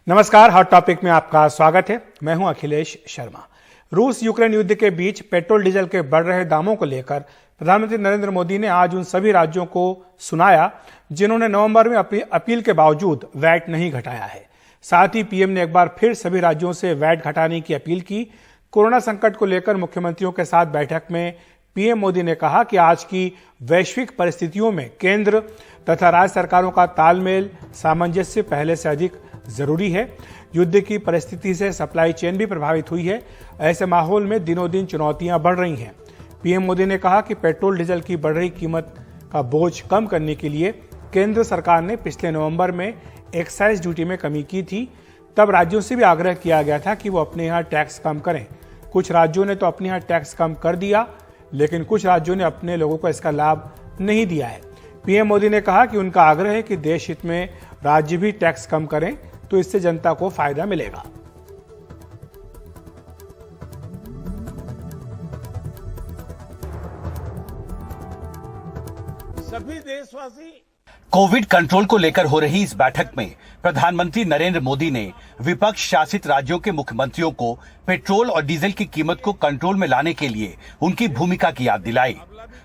नमस्कार, hot topic में आपका स्वागत है। मैं हूं अखिलेश शर्मा। रूस यूक्रेन युद्ध के बीच पेट्रोल डीजल के बढ़ रहे दामों को लेकर प्रधानमंत्री नरेंद्र मोदी ने आज उन सभी राज्यों को सुनाया जिन्होंने नवंबर में अपनी अपील के बावजूद वैट नहीं घटाया है। साथ ही पीएम ने एक बार फिर सभी राज्यों से वैट घटाने की अपील की। कोरोना संकट को लेकर मुख्यमंत्रियों के साथ बैठक में पीएम मोदी ने कहा कि आज की वैश्विक परिस्थितियों में केंद्र तथा राज्य सरकारों का तालमेल, सामंजस्य पहले से अधिक जरूरी है। युद्ध की परिस्थिति से सप्लाई चेन भी प्रभावित हुई है। ऐसे माहौल में दिनों दिन चुनौतियां बढ़ रही हैं। पीएम मोदी ने कहा कि पेट्रोल डीजल की बढ़ रही कीमत का बोझ कम करने के लिए केंद्र सरकार ने पिछले नवंबर में एक्साइज ड्यूटी में कमी की थी। तब राज्यों से भी आग्रह किया गया था कि वो अपने यहाँ टैक्स कम करें। कुछ राज्यों ने तो अपने यहाँ टैक्स कम कर दिया, लेकिन कुछ राज्यों ने अपने लोगों को इसका लाभ नहीं दिया है। पीएम मोदी ने कहा कि उनका आग्रह है कि देश हित में राज्य भी टैक्स कम करें, तो इससे जनता को फायदा मिलेगा। सभी देशवासी कोविड कंट्रोल को लेकर हो रही इस बैठक में प्रधानमंत्री नरेंद्र मोदी ने विपक्ष शासित राज्यों के मुख्यमंत्रियों को पेट्रोल और डीजल की कीमत को कंट्रोल में लाने के लिए उनकी भूमिका की याद दिलाई।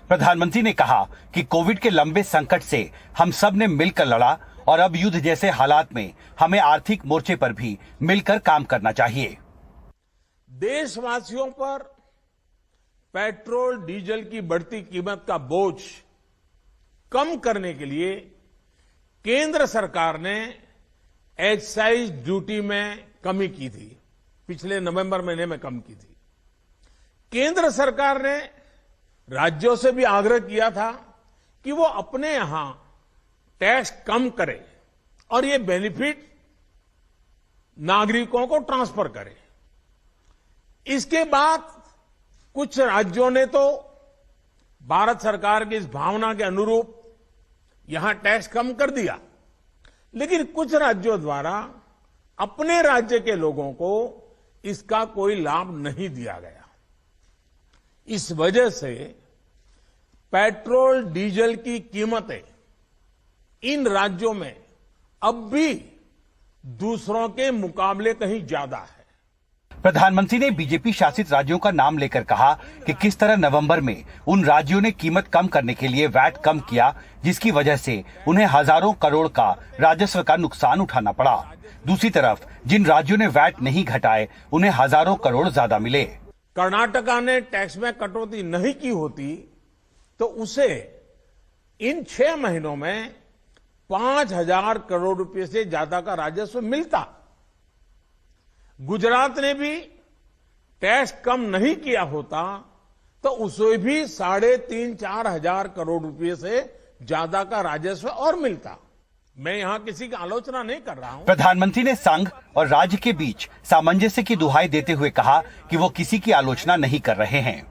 प्रधानमंत्री ने कहा कि कोविड के लंबे संकट से हम सब ने मिलकर लड़ा और अब युद्ध जैसे हालात में हमें आर्थिक मोर्चे पर भी मिलकर काम करना चाहिए। देशवासियों पर पेट्रोल डीजल की बढ़ती कीमत का बोझ कम करने के लिए केंद्र सरकार ने एक्साइज ड्यूटी में कमी की थी। पिछले नवंबर महीने में कम की थी। केंद्र सरकार ने राज्यों से भी आग्रह किया था कि वो अपने यहां टैक्स कम करे और ये बेनिफिट नागरिकों को ट्रांसफर करे। इसके बाद कुछ राज्यों ने तो भारत सरकार की इस भावना के अनुरूप यहां टैक्स कम कर दिया, लेकिन कुछ राज्यों द्वारा अपने राज्य के लोगों को इसका कोई लाभ नहीं दिया गया। इस वजह से पेट्रोल डीजल की कीमतें इन राज्यों में अब भी दूसरों के मुकाबले कहीं ज्यादा है। प्रधानमंत्री ने बीजेपी शासित राज्यों का नाम लेकर कहा कि किस तरह नवंबर में उन राज्यों ने कीमत कम करने के लिए वैट कम किया, जिसकी वजह से उन्हें हजारों करोड़ का राजस्व का नुकसान उठाना पड़ा। दूसरी तरफ जिन राज्यों ने वैट नहीं घटाए, उन्हें हजारों करोड़ ज्यादा मिले। कर्नाटका ने टैक्स में कटौती नहीं की होती तो उसे इन 6 महीनों में 5,000 करोड़ रुपए से ज्यादा का राजस्व मिलता। गुजरात ने भी टैक्स कम नहीं किया होता तो उसे भी 3,500-4 हजार करोड़ रुपए से ज्यादा का राजस्व और मिलता। मैं यहां किसी की आलोचना नहीं कर रहा हूं। प्रधानमंत्री ने संघ और राज्य के बीच सामंजस्य की दुहाई देते हुए कहा कि वो किसी की आलोचना नहीं कर रहे हैं।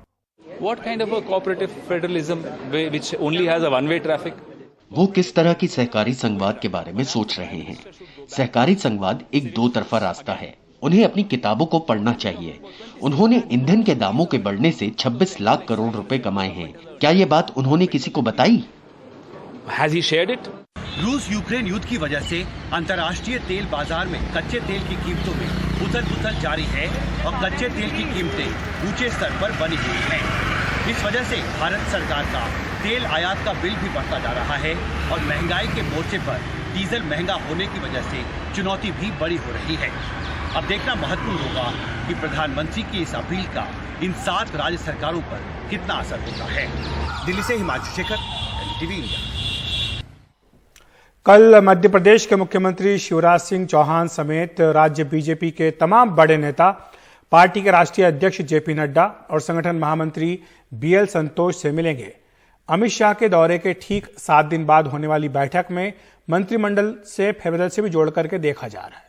What kind of a cooperative federalism which only has a one-way traffic? वो किस तरह की सहकारी संघवाद के बारे में सोच रहे हैं? सहकारी संघवाद एक दो तरफा रास्ता है। उन्हें अपनी किताबों को पढ़ना चाहिए। उन्होंने ईंधन के दामों के बढ़ने से 26 लाख करोड़ रुपए कमाए हैं। क्या ये बात उन्होंने किसी को बताई? Has he shared it? रूस यूक्रेन युद्ध की वजह से अंतर्राष्ट्रीय तेल बाजार में कच्चे तेल की कीमतों में उथल-पुथल जारी है और कच्चे तेल की कीमतें ऊंचे स्तर पर बनी हुई हैं। इस वजह से भारत सरकार का तेल आयात का बिल भी बढ़ता जा रहा है और महंगाई के मोर्चे पर डीजल महंगा होने की वजह से चुनौती भी बड़ी हो रही है। अब देखना महत्वपूर्ण होगा कि प्रधानमंत्री की इस अपील का इन 7 राज्य सरकारों पर कितना असर होता है। दिल्ली से हिमांशु शेखर, एनडीटीवी इंडिया। कल मध्य प्रदेश के मुख्यमंत्री शिवराज सिंह चौहान समेत राज्य बीजेपी के तमाम बड़े नेता, पार्टी के राष्ट्रीय अध्यक्ष जेपी नड्डा और संगठन महामंत्री बीएल संतोष से मिलेंगे। अमित शाह के दौरे के ठीक 7 दिन बाद होने वाली बैठक में मंत्रिमंडल से फेरबदल से भी जोड़ करके देखा जा रहा है।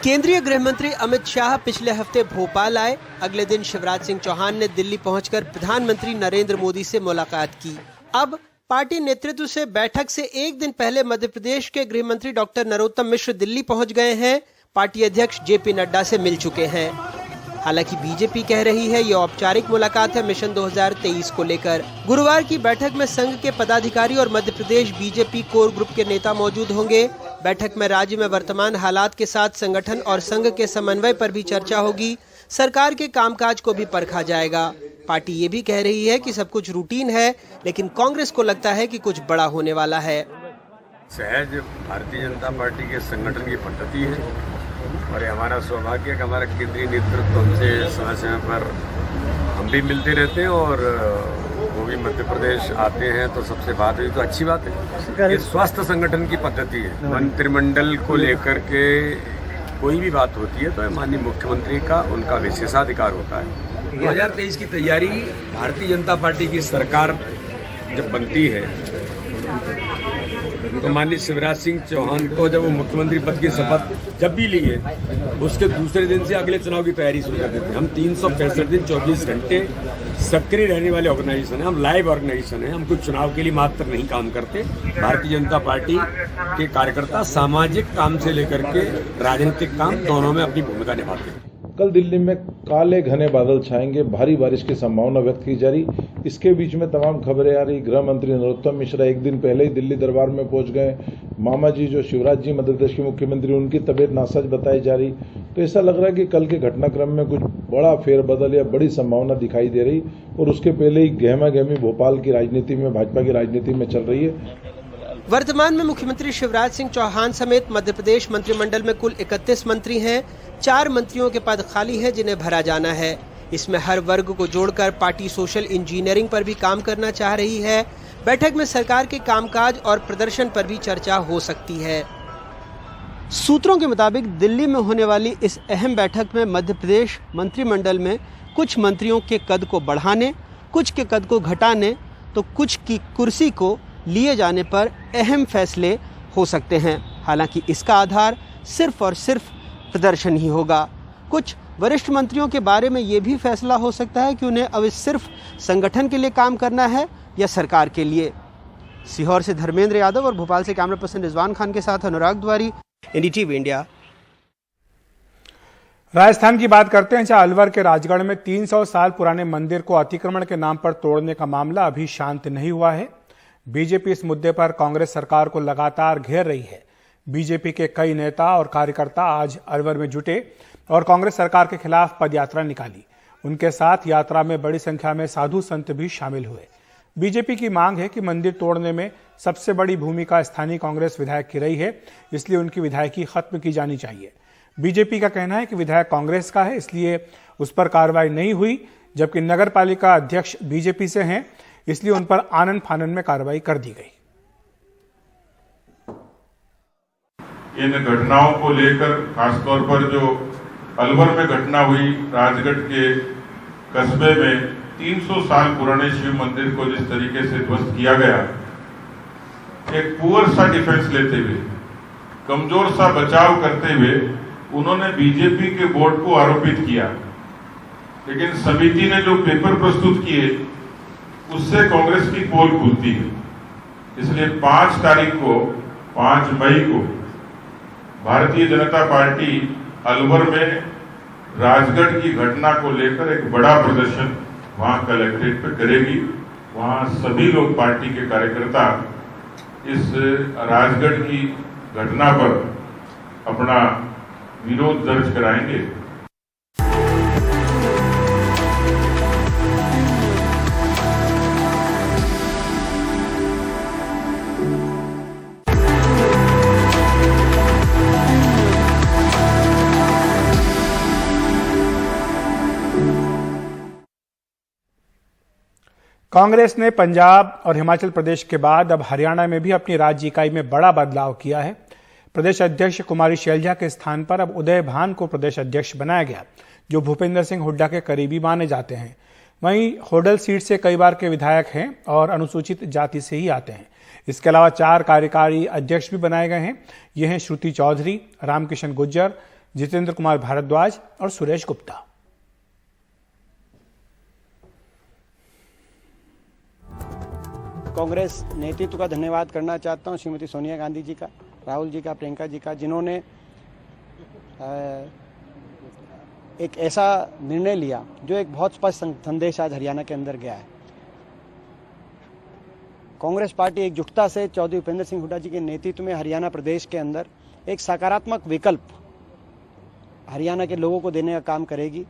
केंद्रीय गृह मंत्री अमित शाह पिछले हफ्ते भोपाल आए। अगले दिन शिवराज सिंह चौहान ने दिल्ली पहुंचकर प्रधानमंत्री नरेंद्र मोदी से मुलाकात की। अब पार्टी नेतृत्व से बैठक से एक दिन पहले मध्य प्रदेश के गृह मंत्री डॉक्टर नरोत्तम मिश्र दिल्ली पहुंच गए हैं। पार्टी अध्यक्ष जेपी नड्डा से मिल चुके हैं। हालांकि बीजेपी कह रही है ये औपचारिक मुलाकात है मिशन 2023 को लेकर। गुरुवार की बैठक में संघ के पदाधिकारी और Madhya Pradesh BJP core group के नेता मौजूद होंगे। बैठक में राज्य में वर्तमान हालात के साथ संगठन और संघ के समन्वय पर भी चर्चा होगी। सरकार के कामकाज को भी परखा जाएगा। पार्टी ये भी कह रही है कि सब कुछ रूटीन है, लेकिन कांग्रेस को लगता है कि कुछ बड़ा होने वाला है। सहज भारतीय जनता पार्टी के संगठन की पद्धति है और ये हमारा सौभाग्य है कि हमारा केंद्रीय नेतृत्व हमसे समय समय पर हम भी मिलते रहते हैं और वो भी मध्य प्रदेश आते हैं तो सबसे बात हुई तो अच्छी बात है। ये स्वस्थ संगठन की पद्धति है। मंत्रिमंडल को लेकर के कोई भी बात होती है तो माननीय मुख्यमंत्री का उनका विशेषाधिकार होता है। 2023 की तैयारी भारतीय जनता पार्टी की सरकार जब बनती है तो माननीय शिवराज सिंह चौहान को जब वो मुख्यमंत्री पद की शपथ जब भी लिए उसके दूसरे दिन से अगले चुनाव की तैयारी शुरू कर देते हैं। हम 365 दिन 24 घंटे सक्रिय रहने वाले ऑर्गेनाइजेशन है। हम लाइव ऑर्गेनाइजेशन है। हम कुछ चुनाव के लिए मात्र नहीं काम करते। भारतीय जनता पार्टी के कार्यकर्ता सामाजिक काम से लेकर के राजनीतिक काम दोनों में अपनी भूमिका निभाते हैं। कल दिल्ली में काले घने बादल छाएंगे, भारी बारिश की संभावना व्यक्त की जा रही। इसके बीच में तमाम खबरें आ रही। गृह मंत्री नरोत्तम मिश्रा एक दिन पहले ही दिल्ली दरबार में पहुंच गए। मामा जी जो शिवराज जी मध्य प्रदेश के मुख्यमंत्री, उनकी तबीयत नासाज बताई जा रही। तो ऐसा लग रहा है कि कल के घटनाक्रम में कुछ बड़ा फेरबदल या बड़ी संभावना दिखाई दे रही और उसके पहले ही गहमा गहमी भोपाल की राजनीति में, भाजपा की राजनीति में चल रही है। वर्तमान में मुख्यमंत्री शिवराज सिंह चौहान समेत मध्य प्रदेश मंत्रिमंडल में कुल 31 मंत्री हैं। 4 मंत्रियों के पद खाली हैं जिन्हें भरा जाना है। इसमें हर वर्ग को जोड़कर पार्टी सोशल इंजीनियरिंग पर भी काम करना चाह रही है। बैठक में सरकार के कामकाज और प्रदर्शन पर भी चर्चा हो सकती है। सूत्रों के मुताबिक दिल्ली में होने वाली इस अहम बैठक में मध्य प्रदेश मंत्रिमंडल में कुछ मंत्रियों के कद को बढ़ाने, कुछ के कद को घटाने तो कुछ की कुर्सी को लिए जाने पर अहम फैसले हो सकते हैं। हालांकि इसका आधार सिर्फ और सिर्फ प्रदर्शन ही होगा। कुछ वरिष्ठ मंत्रियों के बारे में ये भी फैसला हो सकता है कि उन्हें अब सिर्फ संगठन के लिए काम करना है या सरकार के लिए। सीहोर से धर्मेंद्र यादव और भोपाल से कैमरा पर्सन रिजवान खान के साथ अनुराग द्वारी, एनडीटीवी इंडिया। राजस्थान की बात करते हैं, जहां अलवर के राजगढ़ में 300 साल पुराने मंदिर को अतिक्रमण के नाम पर तोड़ने का मामला अभी शांत नहीं हुआ है। बीजेपी इस मुद्दे पर कांग्रेस सरकार को लगातार घेर रही है। बीजेपी के कई नेता और कार्यकर्ता आज अलवर में जुटे और कांग्रेस सरकार के खिलाफ पदयात्रा निकाली। उनके साथ यात्रा में बड़ी संख्या में साधु संत भी शामिल हुए। बीजेपी की मांग है कि मंदिर तोड़ने में सबसे बड़ी भूमिका स्थानीय कांग्रेस विधायक की रही है, इसलिए उनकी विधायकी खत्म की जानी चाहिए। बीजेपी का कहना है कि विधायक कांग्रेस का है, इसलिए उस पर कार्रवाई नहीं हुई, जबकि नगर पालिका अध्यक्ष बीजेपी से हैं, इसलिए उन पर आनन फानन में कार्रवाई कर दी गई। इन घटनाओं को लेकर खासतौर पर जो अलवर में घटना हुई, राजगढ़ के कस्बे में 300 साल पुराने शिव मंदिर को जिस तरीके से ध्वस्त किया गया, एक पुअर सा डिफेंस लेते हुए, कमजोर सा बचाव करते हुए उन्होंने बीजेपी के बोर्ड को आरोपित किया। लेकिन समिति ने जो पेपर प्रस्तुत किए उससे कांग्रेस की पोल खुलती है। इसलिए 5 तारीख को, 5 मई को भारतीय जनता पार्टी अलवर में राजगढ़ की घटना को लेकर एक बड़ा प्रदर्शन वहां कलेक्ट्रेट पे करेगी। वहां सभी लोग, पार्टी के कार्यकर्ता इस राजगढ़ की घटना पर अपना विरोध दर्ज कराएंगे। कांग्रेस ने पंजाब और हिमाचल प्रदेश के बाद अब हरियाणा में भी अपनी राज्य इकाई में बड़ा बदलाव किया है। प्रदेश अध्यक्ष कुमारी शैलजा के स्थान पर अब उदय भान को प्रदेश अध्यक्ष बनाया गया, जो भूपेंद्र सिंह हुड्डा के करीबी माने जाते हैं। वहीं होडल सीट से कई बार के विधायक हैं और अनुसूचित जाति से ही आते हैं। इसके अलावा 4 कार्यकारी अध्यक्ष भी बनाए गए हैं। ये हैं श्रुति चौधरी, रामकिशन गुज्जर, जितेंद्र कुमार भारद्वाज और सुरेश गुप्ता। कांग्रेस नेतृत्व का धन्यवाद करना चाहता हूं, श्रीमती सोनिया गांधी जी का, राहुल जी का, प्रियंका जी का, जिन्होंने एक ऐसा निर्णय लिया जो एक बहुत स्पष्ट संदेश आज हरियाणा के अंदर गया है। कांग्रेस पार्टी एकजुटता से चौधरी उपेंद्र सिंह हुड्डा जी के नेतृत्व में हरियाणा प्रदेश के अंदर एक सकारात्मक विकल्प हरियाणा के लोगों को देने का काम करेगी।